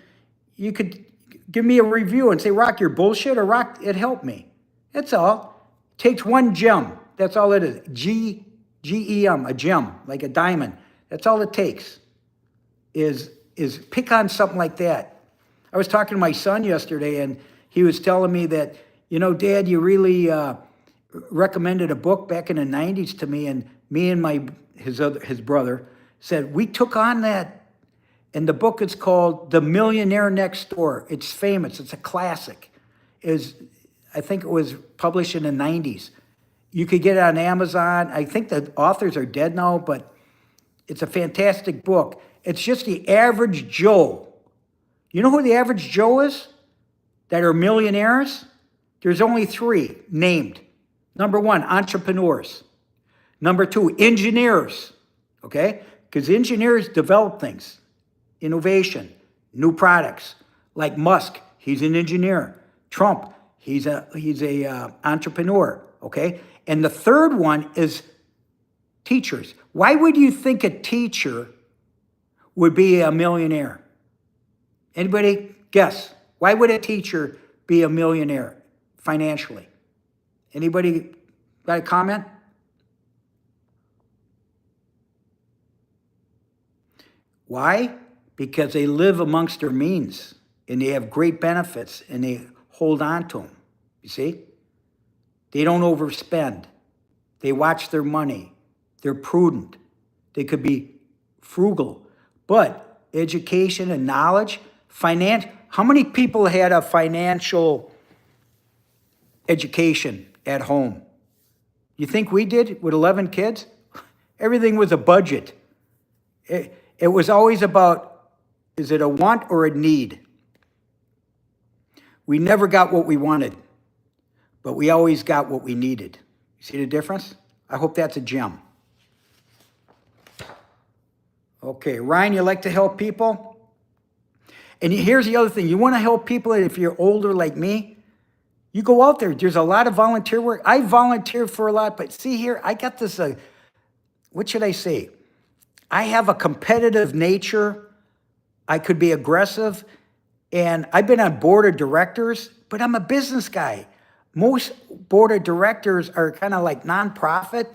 you could give me a review and say, Rock, you're bullshit, or Rock, it helped me. That's all. It takes one gem. That's all it is. G-E-M, a gem, like a diamond. That's all it takes is pick on something like that. I was talking to my son yesterday, and he was telling me that, you know, Dad, you really recommended a book back in the 90s to me, and me and his brother said, we took on that, and the book is called The Millionaire Next Door. It's famous. It's a classic. I think it was published in the 90s. You could get it on Amazon. I think the authors are dead now, but it's a fantastic book. It's just the average Joe. You know who the average Joe is that are millionaires? There's only 3 named. Number 1, entrepreneurs. Number 2, engineers, okay? Because engineers develop things, innovation, new products. Like Musk, he's an engineer. Trump, he's a entrepreneur, okay? And the third one is teachers. Why would you think a teacher would be a millionaire? Anybody guess? Why would a teacher be a millionaire financially? Anybody got a comment? Why? Because they live amongst their means and they have great benefits and they hold on to them. You see? They don't overspend. They watch their money. They're prudent. They could be frugal. But education and knowledge, how many people had a financial education at home? You think we did with 11 kids? Everything was a budget. It was always about, is it a want or a need? We never got what we wanted, but we always got what we needed. You see the difference? I hope that's a gem. Okay, Ryan, you like to help people? And here's the other thing. You want to help people if you're older like me? You go out there. There's a lot of volunteer work. I volunteer for a lot, but see here, I got this, what should I say? I have a competitive nature. I could be aggressive. And I've been on board of directors, but I'm a business guy. Most board of directors are kind of like nonprofit,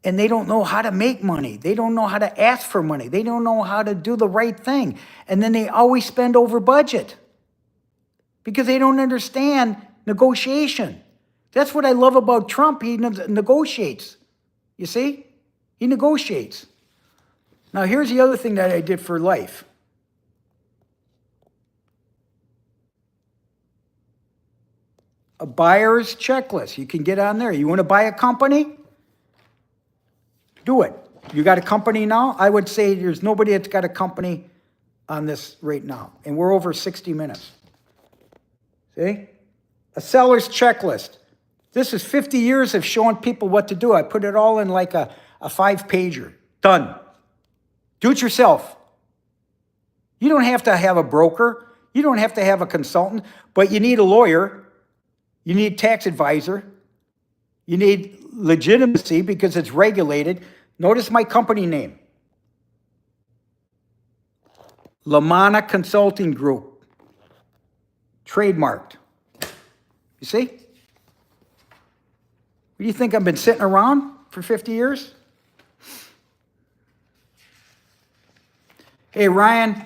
and they don't know how to make money. They don't know how to ask for money. They don't know how to do the right thing. And then they always spend over budget because they don't understand negotiation. That's what I love about Trump. He negotiates. You see? He negotiates. Now, here's the other thing that I did for life. A buyer's checklist. You can get on there. You want to buy a company? Do it. You got a company now? I would say there's nobody that's got a company on this right now. And we're over 60 minutes. See? A seller's checklist. This is 50 years of showing people what to do. I put it all in like a 5-pager. Done. Do it yourself. You don't have to have a broker. You don't have to have a consultant, but you need a lawyer. You need a tax advisor. You need legitimacy because it's regulated. Notice my company name. LaManna Consulting Group. Trademarked. You see? What do you think? I've been sitting around for 50 years? Hey, Ryan,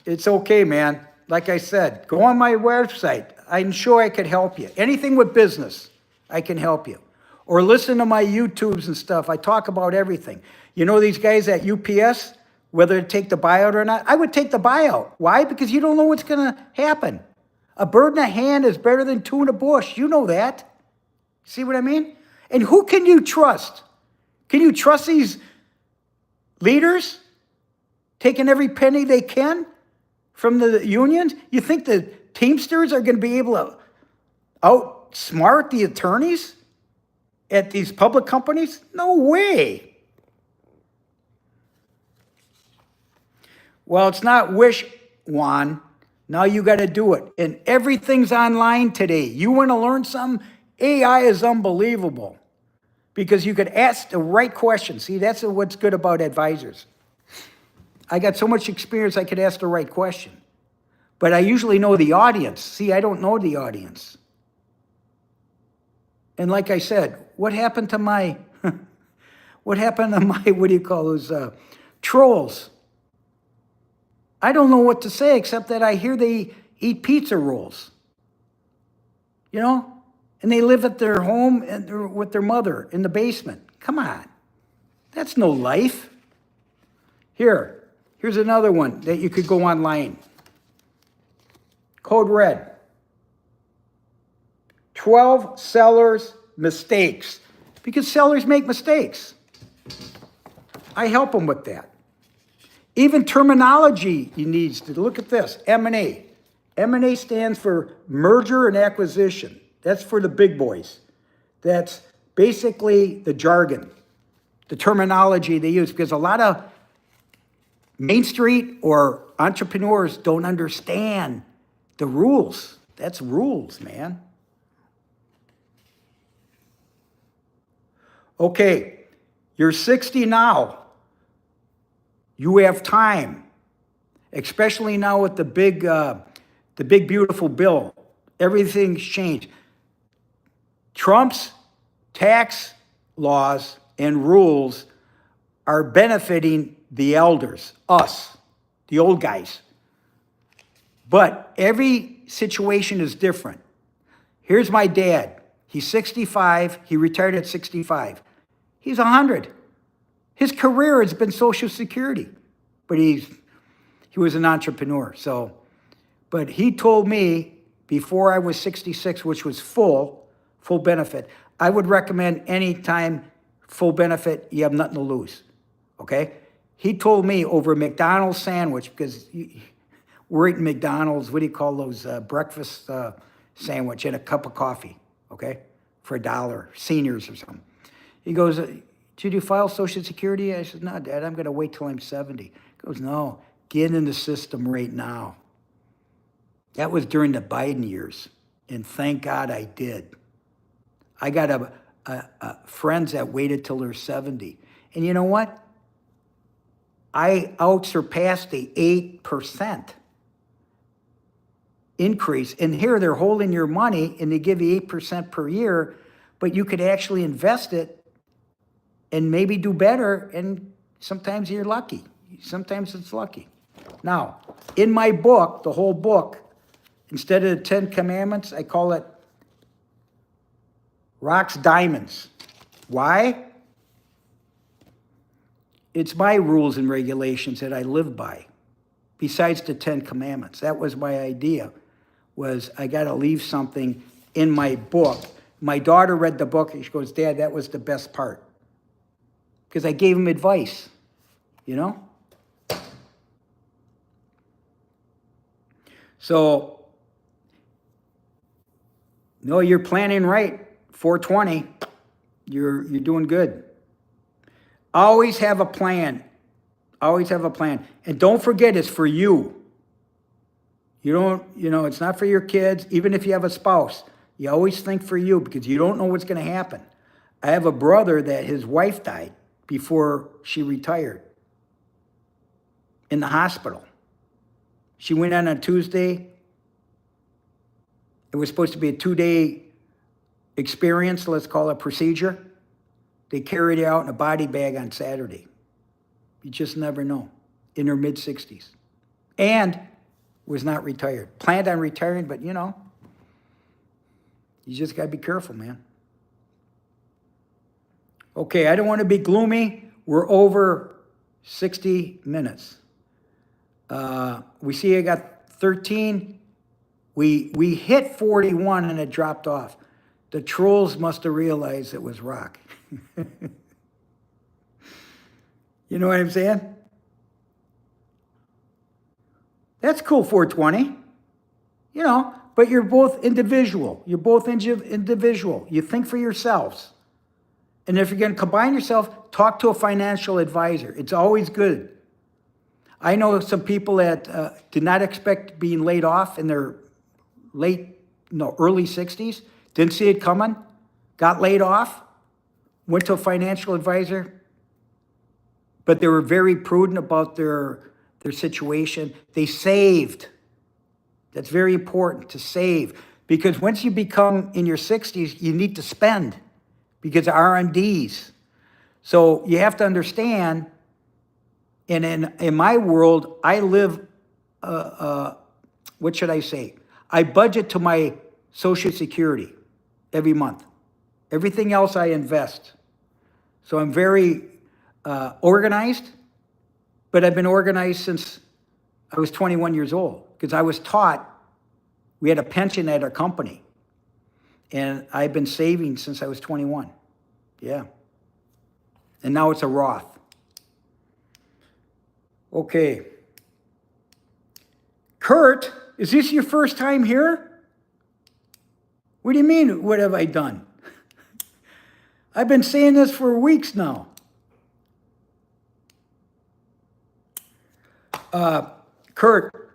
it's okay, man. Like I said, go on my website. I'm sure I could help you. Anything with business, I can help you. Or listen to my YouTubes and stuff. I talk about everything. You know these guys at UPS, whether to take the buyout or not? I would take the buyout. Why? Because you don't know what's going to happen. A bird in a hand is better than two in a bush. You know that. See what I mean? And who can you trust? Can you trust these leaders taking every penny they can from the unions? You think the Teamsters are going to be able to outsmart the attorneys at these public companies? No way. Well, it's not wish, Juan. Now you got to do it. And everything's online today. You want to learn something? AI is unbelievable because you could ask the right questions. See, that's what's good about advisors. I got so much experience, I could ask the right question. But I usually know the audience. See, I don't know the audience. And like I said, what happened to my, what do you call those, trolls? I don't know what to say except that I hear they eat pizza rolls. You know? And they live at their home and with their mother in the basement. Come on. That's no life. Here's another one that you could go online. Code Red. 12 sellers' mistakes. Because sellers make mistakes. I help them with that. Even terminology you need to look at this. M&A. M&A stands for merger and acquisition. That's for the big boys. That's basically the jargon, the terminology they use, because a lot of Main Street or entrepreneurs don't understand the rules. That's rules, man. Okay, you're 60 now. You have time, especially now with the big beautiful bill. Everything's changed. Trump's tax laws and rules are benefiting the elders, us, the old guys. But every situation is different. Here's my dad. He's 65. He retired at 65. He's 100. His career has been Social Security, but he was an entrepreneur. So, but he told me before I was 66, which was full benefit, I would recommend anytime full benefit, you have nothing to lose, okay? He told me over a McDonald's sandwich, because we're eating McDonald's, what do you call those, breakfast sandwich and a cup of coffee, okay, for $1, seniors or something. He goes, did you file Social Security? I said, no, Dad, I'm going to wait till I'm 70. He goes, no, get in the system right now. That was during the Biden years, and thank God I did. I got friends that waited till they're 70. And you know what? I outsurpassed the 8% increase. And here they're holding your money and they give you 8% per year, but you could actually invest it and maybe do better. And sometimes you're lucky. Sometimes it's lucky. Now, in my book, the whole book, instead of the 10 Commandments, I call it Rocks Diamonds. Why? It's my rules and regulations that I live by, besides the 10 Commandments. That was my idea, was I got to leave something in my book. My daughter read the book, and she goes, Dad, that was the best part. Because I gave him advice, you know? So, no, you're planning right. 420, you're doing good. Always have a plan. Always have a plan. And don't forget, it's for you. It's not for your kids, even if you have a spouse. You always think for you because you don't know what's going to happen. I have a brother that his wife died before she retired in the hospital. She went on a Tuesday. It was supposed to be a 2-day experience, let's call it procedure. They carried her out in a body bag on Saturday. You just never know. In her mid-60s. And was not retired. Planned on retiring, but you just got to be careful, man. Okay, I don't want to be gloomy. We're over 60 minutes. We see I got 13. We hit 41 and it dropped off. The trolls must have realized it was rock. You know what I'm saying? That's cool, 420. But you're both individual. You're both individual. You think for yourselves. And if you're going to combine yourself, talk to a financial advisor. It's always good. I know some people that did not expect being laid off in their early 60s. Didn't see it coming. Got laid off. Went to a financial advisor. But they were very prudent about their situation. They saved. That's very important, to save. Because once you become in your 60s, you need to spend because of R&Ds. So you have to understand, and in my world, I live, what should I say? I budget to my Social Security every month. Everything else I invest. So I'm very organized, but I've been organized since I was 21 years old because I was taught, we had a pension at our company, and I've been saving since I was 21. Yeah. And now it's a Roth. Okay. Kurt, is this your first time here? What do you mean, what have I done? I've been saying this for weeks now. Kurt,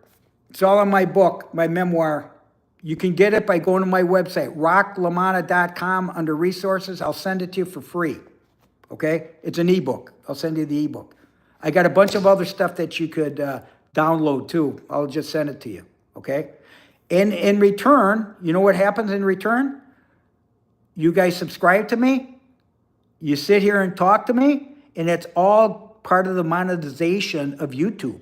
it's all in my book, my memoir. You can get it by going to my website, rocklamanna.com, under resources. I'll send it to you for free. Okay? It's an ebook. I'll send you the ebook. I got a bunch of other stuff that you could download too. I'll just send it to you. Okay? And in return, you know what happens in return? You guys subscribe to me. You sit here and talk to me. And it's all part of the monetization of YouTube.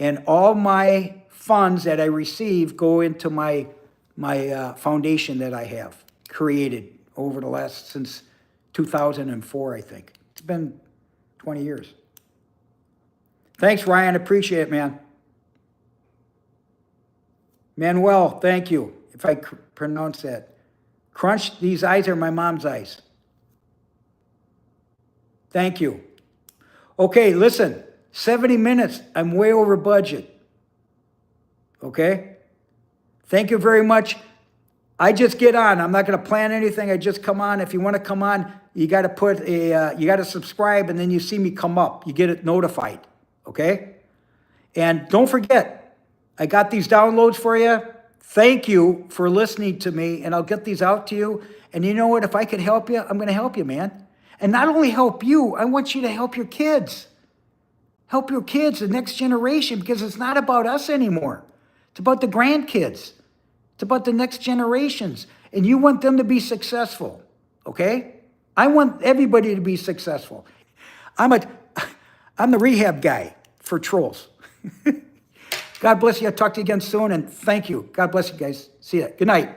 And all my funds that I receive go into my foundation that I have. created over the last, since 2004, I think. It's been 20 years. Thanks, Ryan. Appreciate it, man. Manuel, thank you, if I pronounce that. Crunch, these eyes are my mom's eyes. Thank you. Okay, listen, 70 minutes. I'm way over budget. Okay? Thank you very much. I just get on. I'm not going to plan anything. I just come on. If you want to come on, you got to put a, you got to subscribe, and then you see me come up. You get it notified. Okay? And don't forget, I got these downloads for you. Thank you for listening to me, and I'll get these out to you. And you know what? If I could help you, I'm going to help you, man. And not only help you, I want you to help your kids. Help your kids, the next generation, because it's not about us anymore. It's about the grandkids. It's about the next generations. And you want them to be successful, okay? I want everybody to be successful. I'm the rehab guy for trolls. God bless you. I'll talk to you again soon, and thank you. God bless you guys. See ya. Good night.